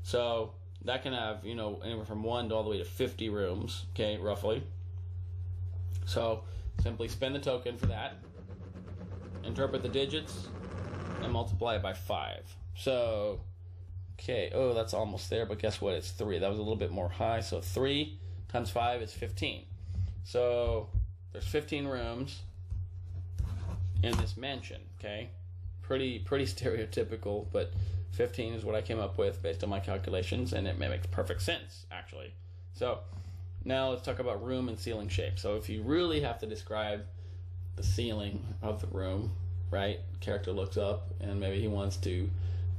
So that can have, anywhere from 1 to all the way to 50 rooms, okay, roughly. So simply spin the token for that, interpret the digits, and multiply it by 5. So, okay, oh, that's almost there, but guess what? It's 3. That was a little bit more high. So 3 times 5 is 15. So there's 15 rooms in this mansion, okay? Pretty stereotypical, but 15 is what I came up with based on my calculations, and it makes perfect sense, actually. So now let's talk about room and ceiling shape. So if you really have to describe the ceiling of the room, right? Character looks up and maybe he wants to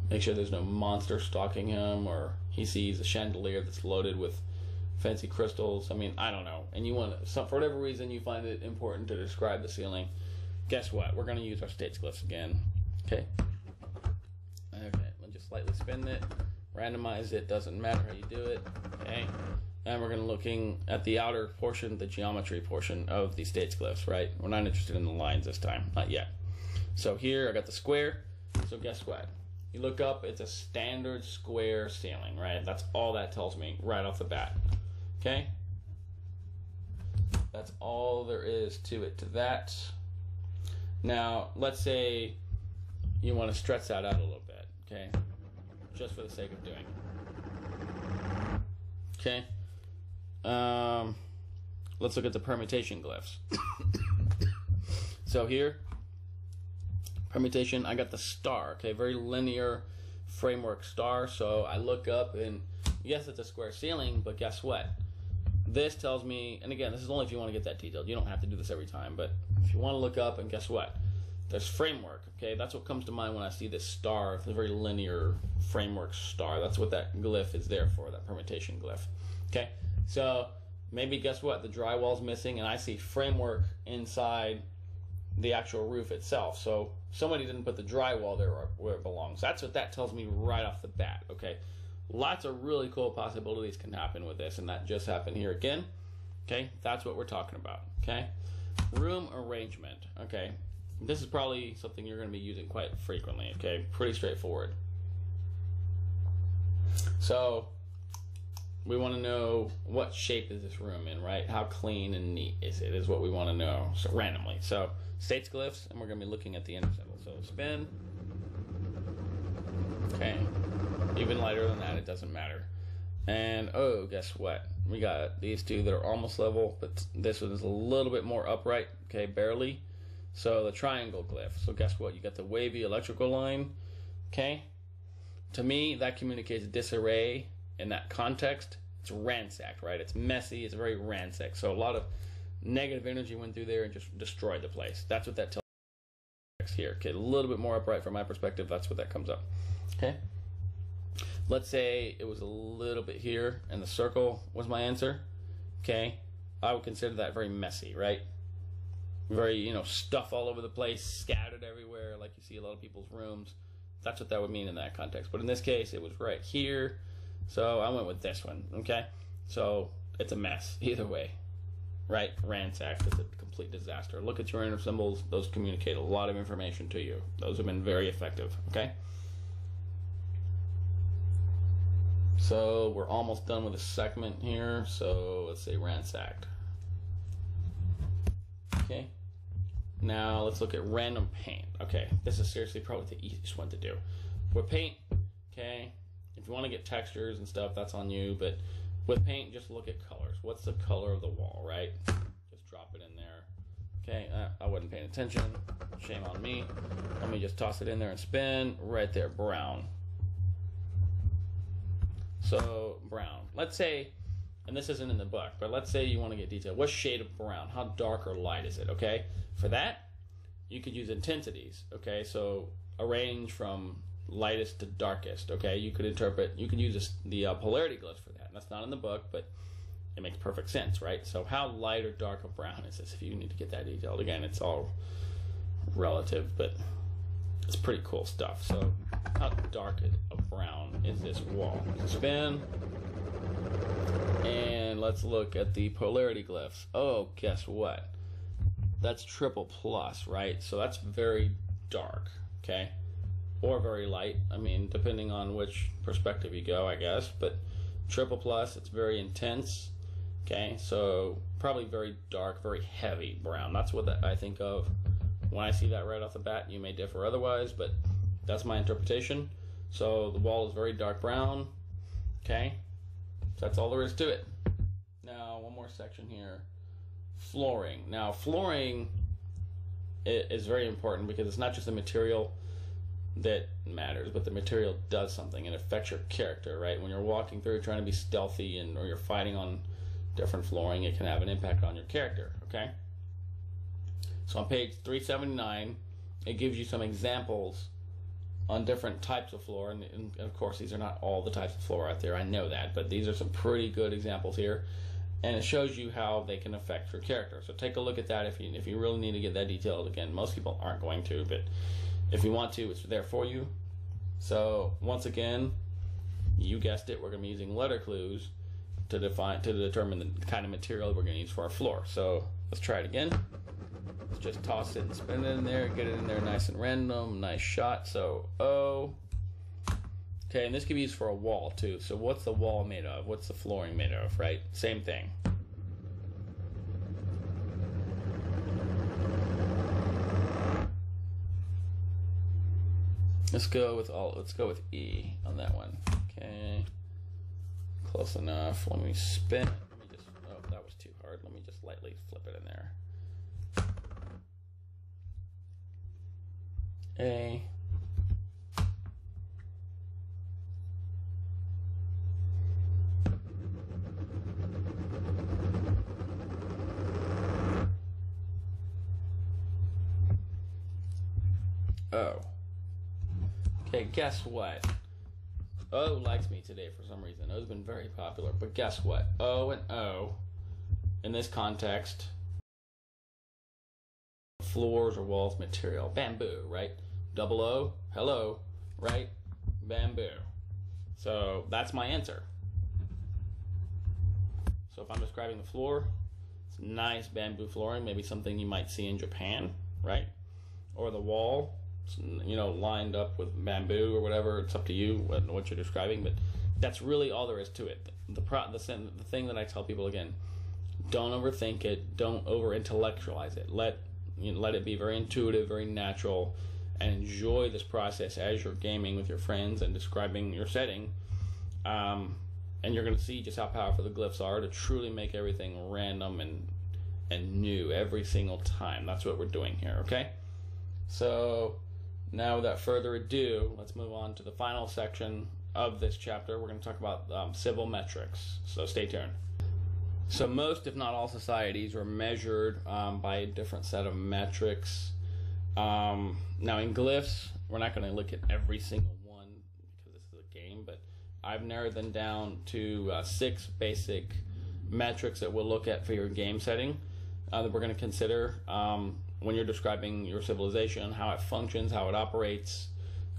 make sure there's no monster stalking him, or he sees a chandelier that's loaded with fancy crystals. I mean, I don't know. And you want to, for whatever reason you find it important to describe the ceiling, guess what? We're going to use our stage glyphs again. Okay. Okay, let's just slightly spin it, randomize it, doesn't matter how you do it. Okay. And we're going to looking at the outer portion, the geometry portion of the stage glyphs, right? We're not interested in the lines this time, not yet. So here I got the square. So guess what? You look up, it's a standard square ceiling, right? That's all that tells me right off the bat. Okay? That's all there is to it, to that. Now, let's say you want to stretch that out a little bit, okay? Just for the sake of doing it. Okay? Let's look at the permutation glyphs. So here, permutation, I got the star, okay, very linear framework star. So I look up and yes, it's a square ceiling, but guess what? This tells me, and again, this is only if you want to get that detailed. You don't have to do this every time, but if you want to look up, and guess what? There's framework, okay? That's what comes to mind when I see this star, the very linear framework star. That's what that glyph is there for, that permutation glyph, okay? So maybe guess what? The drywall's missing, and I see framework inside the actual roof itself. So somebody didn't put the drywall there where it belongs. That's what that tells me right off the bat, okay? Lots of really cool possibilities can happen with this, and that just happened here again, okay? That's what we're talking about, okay? Room arrangement, okay? This is probably something you're going to be using quite frequently, okay? Pretty straightforward. So we want to know what shape is this room in, right? How clean and neat is it, is what we want to know, so randomly. So states glyphs, and we're going to be looking at the inner symbol. So spin. Okay. Even lighter than that, it doesn't matter. And, oh, guess what? We got these two that are almost level, but this one is a little bit more upright, okay, barely. So the triangle glyph. So guess what? You got the wavy electrical line, okay? To me, that communicates disarray in that context. It's ransacked, right? It's messy. It's very ransacked. So a lot of negative energy went through there and just destroyed the place. That's what that tells us here. Okay, a little bit more upright from my perspective. That's what that comes up. Okay? Let's say it was a little bit here and the circle was my answer. Okay? I would consider that very messy, right? Very, stuff all over the place, scattered everywhere, like you see a lot of people's rooms. That's what that would mean in that context. But in this case, it was right here. So I went with this one, okay? So it's a mess, either way, right? Ransacked, it's a complete disaster. Look at your inner symbols. Those communicate a lot of information to you. Those have been very effective, okay? So we're almost done with the segment here. So let's say ransacked. Okay. Now let's look at random paint. Okay, this is seriously probably the easiest one to do. With paint, okay, if you want to get textures and stuff, that's on you. But with paint, just look at colors. What's the color of the wall, right? Just drop it in there. Okay, I wasn't paying attention. Shame on me. Let me just toss it in there and spin. Right there, brown. So brown. Let's say, and this isn't in the book, but let's say you want to get detailed. What shade of brown? How dark or light is it? Okay, for that, you could use intensities. Okay, so a range from lightest to darkest. Okay, you could use the polarity glyphs for that. That's not in the book, but it makes perfect sense, right? So how light or dark of brown is this? If you need to get that detailed, again, it's all relative, but it's pretty cool stuff. So how dark of brown is this wall? Spin. And let's look at the polarity glyphs. Oh, guess what? That's triple plus, right? So that's very dark, okay? Or very light. I mean, depending on which perspective you go, I guess. But triple plus, it's very intense, okay? So probably very dark, very heavy brown. That's what I think of when I see that right off the bat. You may differ otherwise, but that's my interpretation. So the wall is very dark brown, okay? So that's all there is to it. Now, one more section here. Flooring. Now, flooring is very important because it's not just the material that matters, but the material does something. It affects your character, right? When you're walking through trying to be stealthy or you're fighting on different flooring, it can have an impact on your character, okay? So on page 379, it gives you some examples on different types of floor, and of course these are not all the types of floor out there, I know that, but these are some pretty good examples here, and it shows you how they can affect your character. So take a look at that if you really need to get that detailed. Again, most people aren't going to, but if you want to, it's there for you. So once again, you guessed it, we're going to be using letter clues to determine the kind of material we're going to use for our floor. So let's try it again. Let's just toss it and spin it in there, get it in there nice and random, nice shot. So O. Okay, and this can be used for a wall too. So what's the wall made of? What's the flooring made of, right? Same thing. Let's go with E on that one. Okay. Close enough. Let me spin. Oh, that was too hard. Let me just lightly flip it in there. A. O. Okay, guess what? O likes me today for some reason. O's been very popular, but guess what? O and O, in this context, floors or walls material. Bamboo, right? Double O, hello, right? Bamboo. So that's my answer. So if I'm describing the floor, it's nice bamboo flooring, maybe something you might see in Japan, right? Or the wall, you know, lined up with bamboo or whatever. It's up to you what you're describing, but that's really all there is to it. The thing that I tell people again, don't overthink it, don't over intellectualize it. Let it be very intuitive, very natural, and enjoy this process as you're gaming with your friends and describing your setting. And you're going to see just how powerful the glyphs are to truly make everything random and new every single time. That's what we're doing here, okay? So now without further ado, let's move on to the final section of this chapter. We're going to talk about civil metrics, so stay tuned. So most, if not all, societies are measured by a different set of metrics. Now in glyphs, we're not going to look at every single one because this is a game, but I've narrowed them down to 6 basic metrics that we'll look at for your game setting that we're going to consider when you're describing your civilization, how it functions, how it operates,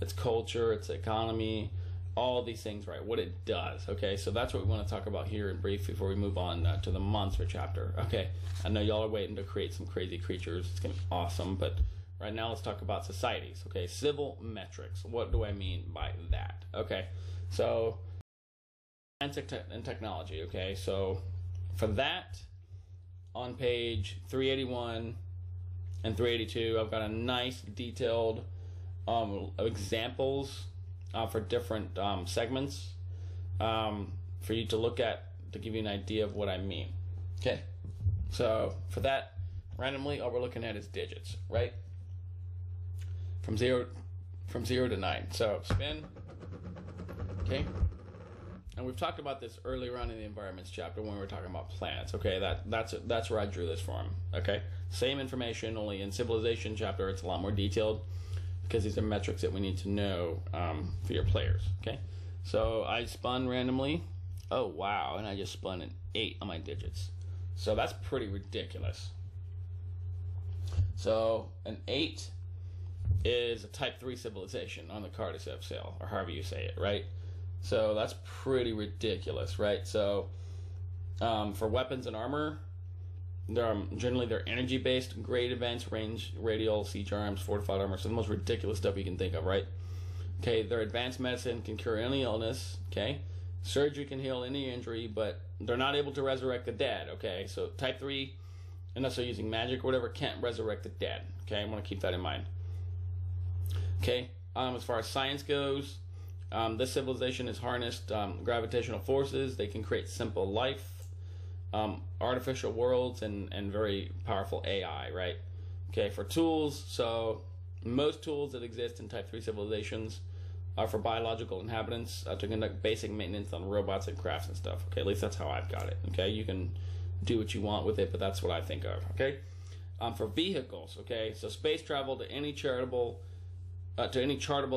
its culture, its economy, all these things, right? What it does, okay? So that's what we want to talk about here in brief before we move on to the monster chapter, okay? I know y'all are waiting to create some crazy creatures. It's going to be awesome, but right now let's talk about societies, okay? Civil metrics. What do I mean by that? Okay, so science and technology, okay? So for that, on page 381 and 382, I've got a nice detailed examples for different segments for you to look at to give you an idea of what I mean. Okay, so for that, randomly, all we're looking at is digits, right? From zero to 9. So spin. Okay. And we've talked about this earlier on in the environments chapter when we were talking about planets. Okay, that's where I drew this from. Okay, same information, only in civilization chapter it's a lot more detailed because these are metrics that we need to know for your players. Okay, so I spun randomly. Oh wow, and I just spun an 8 on my digits. So that's pretty ridiculous. So an 8 is a type 3 civilization on the card of sale, or however you say it, right? So that's pretty ridiculous, right? So for weapons and armor, generally they're energy-based, great advanced range, radial, siege arms, fortified armor, so the most ridiculous stuff you can think of, right? Okay, their advanced medicine can cure any illness, okay? Surgery can heal any injury, but they're not able to resurrect the dead, okay? So type 3, unless they're using magic or whatever, can't resurrect the dead, okay? I want to keep that in mind. Okay, as far as science goes, this civilization has harnessed gravitational forces. They can create simple life, artificial worlds, and very powerful AI, right? Okay, for tools, so most tools that exist in Type 3 civilizations are for biological inhabitants to conduct basic maintenance on robots and crafts and stuff. Okay, at least that's how I've got it. Okay, you can do what you want with it, but that's what I think of. Okay, for vehicles, okay, so space travel to any chartable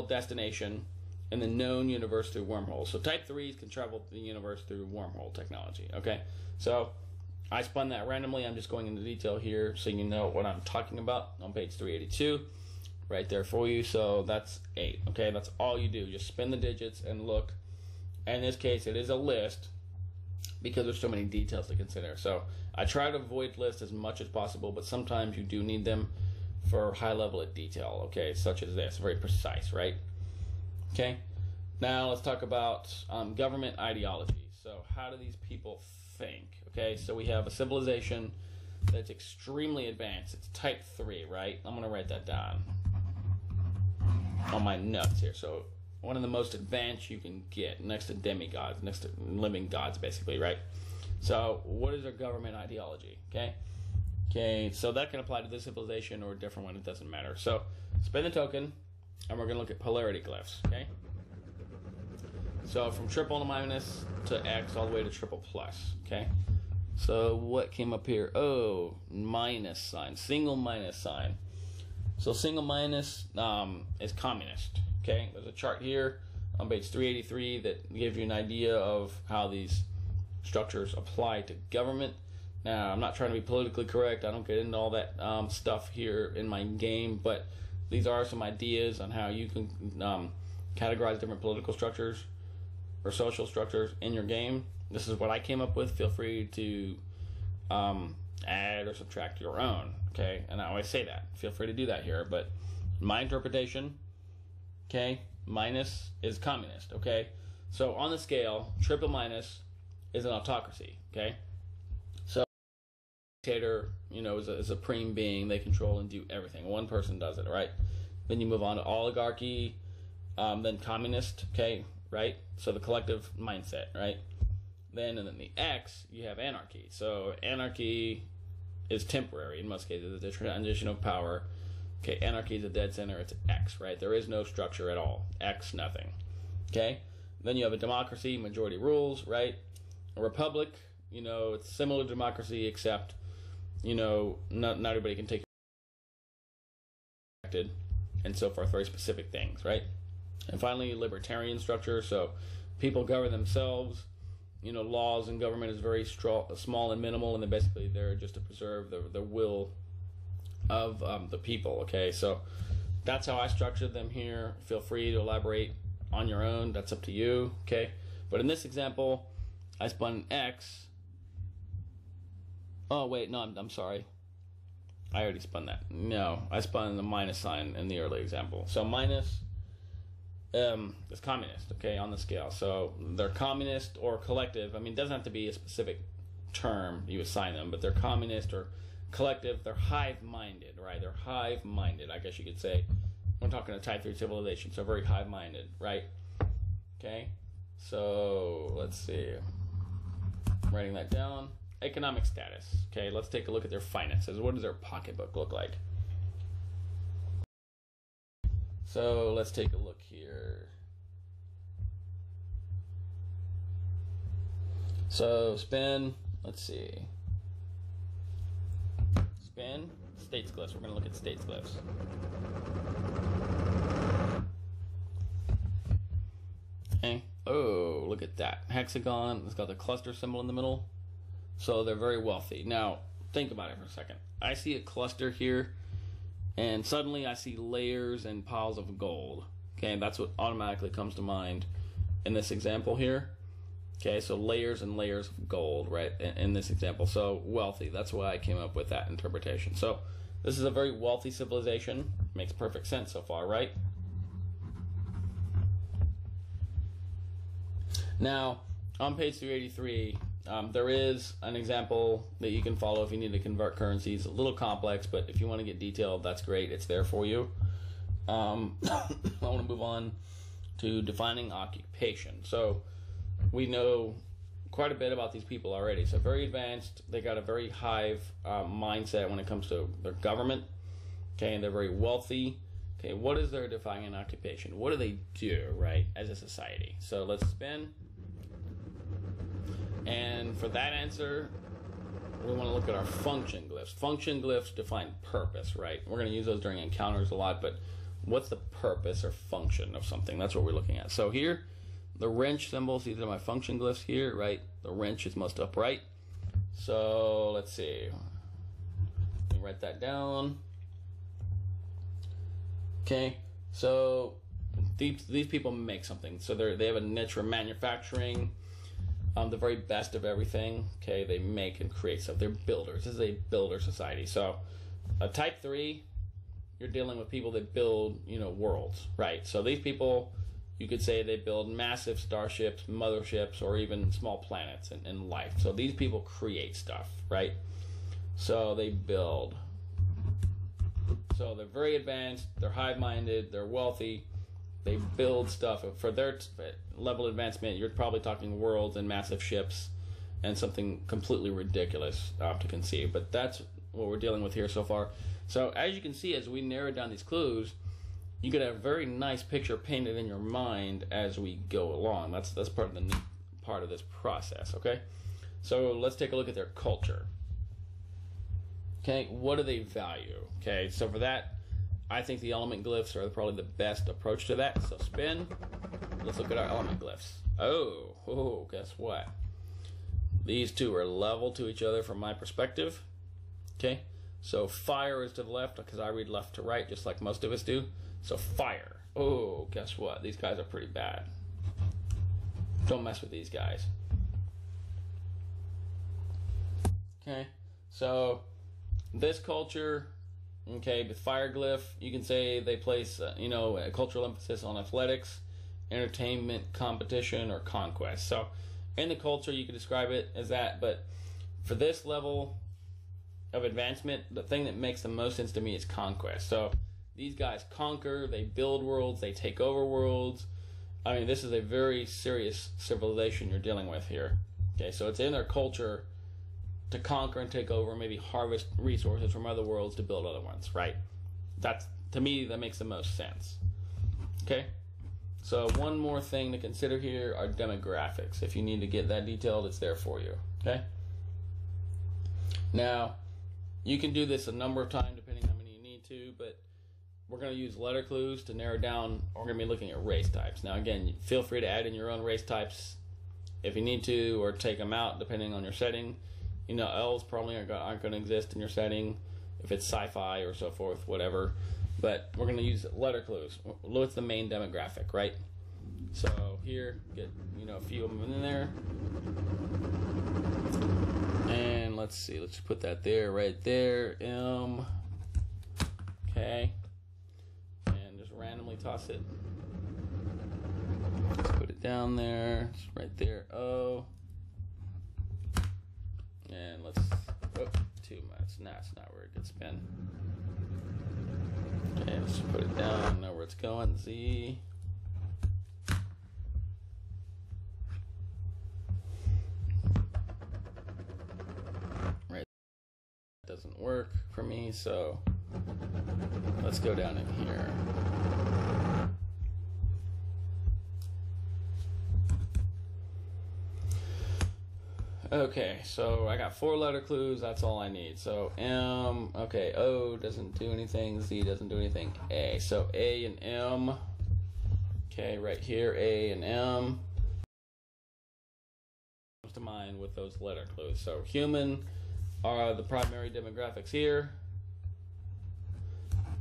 destination in the known universe through wormholes. So Type 3s can travel the universe through wormhole technology, okay? So I spun that randomly. I'm just going into detail here so you know what I'm talking about on page 382, right there for you. So that's 8, okay? That's all you do. Just spin the digits and look. In this case, it is a list because there's so many details to consider. So I try to avoid lists as much as possible, but sometimes you do need them for high level of detail, okay, such as this, very precise, right? Okay, now let's talk about government ideology. So how do these people think? Okay, so we have a civilization that's extremely advanced. It's type 3, right? I'm going to write that down on my notes here. So one of the most advanced you can get next to demigods, next to living gods, basically, right? So what is their government ideology? Okay, so that can apply to this civilization or a different one. It doesn't matter. So spin the token, and we're going to look at polarity glyphs, okay? So from triple to minus to X all the way to triple plus, okay? So what came up here? Oh, minus sign, single minus sign. So single minus is communist. Okay, there's a chart here on page 383 that gives you an idea of how these structures apply to government. Now, I'm not trying to be politically correct. I don't get into all that stuff here in my game, but these are some ideas on how you can categorize different political structures or social structures in your game. This is what I came up with. Feel free to add or subtract your own, okay? And I always say that. Feel free to do that here, but my interpretation, okay, minus is communist, okay? So on the scale, triple minus is an autocracy, okay? So dictator, you know, is a supreme being. They control and do everything. One person does it, right? Then you move on to oligarchy, then communist, okay, right? So the collective mindset, right? Then, and then the X, you have anarchy. So anarchy is temporary in most cases. It's a transition of power. Okay, anarchy is a dead center. It's X, right? There is no structure at all. X, nothing. Okay? Then you have a democracy, majority rules, right? A republic, you know, it's similar to democracy except, you know, not everybody can take it and so forth, very specific things, right? And finally, libertarian structure. So people govern themselves. You know, laws and government is very small and minimal, and they're basically there just to preserve the will of the people, okay? So that's how I structured them here. Feel free to elaborate on your own. That's up to you, okay? But in this example, I spun X. Oh, wait, no, I'm sorry. I already spun that. No, I spun the minus sign in the early example. So minus is communist, okay, on the scale. So they're communist or collective. I mean, it doesn't have to be a specific term you assign them, but they're communist or collective. They're hive-minded, right? They're hive-minded, I guess you could say. We're talking a type 3 civilization, so very hive-minded, right? Okay, so let's see. I'm writing that down. Economic status. Okay, let's take a look at their finances. What does their pocketbook look like? So let's take a look here. So spin, let's see. Spin, states glyphs. We're going to look at states glyphs. Okay. Oh, look at that. Hexagon, it's got the cluster symbol in the middle. So they're very wealthy. Now, think about it for a second. I see a cluster here, and suddenly I see layers and piles of gold. Okay, that's what automatically comes to mind in this example here. Okay, so layers and layers of gold, right, in this example. So wealthy, that's why I came up with that interpretation. So this is a very wealthy civilization. Makes perfect sense so far, right? Now, on page 383, there is an example that you can follow if you need to convert currencies. A little complex, but if you want to get detailed, that's great. It's there for you. I want to move on to defining occupation. So we know quite a bit about these people already. So very advanced. They got a very hive mindset when it comes to their government. Okay, and they're very wealthy. Okay, what is their defining occupation? What do they do, right, as a society? So let's spin. And for that answer, we want to look at our function glyphs. Function glyphs define purpose, right? We're going to use those during encounters a lot, but what's the purpose or function of something? That's what we're looking at. So here, the wrench symbols, these are my function glyphs here, right? The wrench is most upright. So let's see. Let me write that down. Okay, so these people make something. So they have a niche for manufacturing. The very best of everything. Okay, they make and create stuff. They're builders. This is a builder society. So a type 3, you're dealing with people that build, you know, worlds, right? So these people, you could say they build massive starships, motherships, or even small planets in life. So these people create stuff, right? So they build. So they're very advanced, they're hive-minded, they're wealthy, they build stuff. For their level of advancement, you're probably talking worlds and massive ships and something completely ridiculous to conceive. But that's what we're dealing with here so far. So as you can see, as we narrow down these clues, you get a very nice picture painted in your mind as we go along. That's part of the neat part of this process, okay? So let's take a look at their culture. Okay, what do they value? Okay, so for that, I think the element glyphs are probably the best approach to that. So spin. Let's look at our element glyphs. Oh, guess what? These two are level to each other from my perspective. Okay, so fire is to the left because I read left to right just like most of us do. So fire. Oh, guess what? These guys are pretty bad. Don't mess with these guys. Okay, so this culture, okay, the fire glyph, you can say they place, a cultural emphasis on athletics, entertainment, competition, or conquest. So in the culture, you could describe it as that, but for this level of advancement, the thing that makes the most sense to me is conquest. So these guys conquer, they build worlds, they take over worlds. I mean, this is a very serious civilization you're dealing with here. Okay, so it's in their culture to conquer and take over, maybe harvest resources from other worlds to build other ones, right? That's, to me, that makes the most sense. Okay? So one more thing to consider here are demographics. If you need to get that detailed, it's there for you. Okay? Now, you can do this a number of times depending on how many you need to, but we're going to use letter clues to narrow down. We're going to be looking at race types. Now, again, feel free to add in your own race types if you need to, or take them out depending on your setting. Elves probably aren't going to exist in your setting if it's sci-fi or so forth, whatever. But we're going to use letter clues. What's the main demographic, right? So here, get a few of them in there. And let's see, let's put that there, right there. M. Okay. And just randomly toss it. Let's put it down there. It's right there. O. And let's, too much. Nah, it's not where it gets spin. Okay, let's put it down, know where it's going, Z. Right, doesn't work for me, so let's go down in here. Okay, so I got 4 letter clues, that's all I need. So M, okay, O doesn't do anything, Z doesn't do anything, A. So A and M, okay, right here, A and M. Comes to mind with those letter clues. So human are the primary demographics here.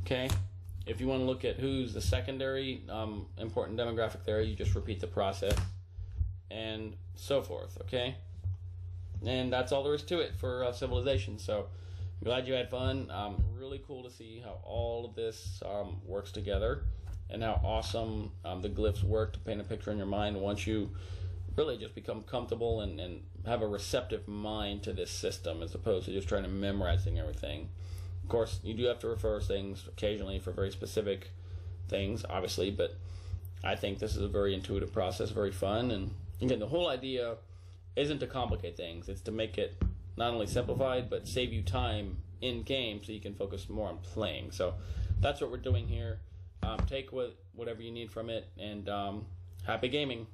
Okay, if you want to look at who's the secondary important demographic there, you just repeat the process and so forth, okay? And that's all there is to it for civilization. So I'm glad you had fun. Really cool to see how all of this works together and how awesome the glyphs work to paint a picture in your mind once you really just become comfortable and have a receptive mind to this system as opposed to just trying to memorizing everything. Of course, you do have to refer things occasionally for very specific things, obviously, but I think this is a very intuitive process, very fun. And again, the whole idea isn't to complicate things. It's to make it not only simplified, but save you time in game so you can focus more on playing. So that's what we're doing here. Take whatever you need from it, and happy gaming.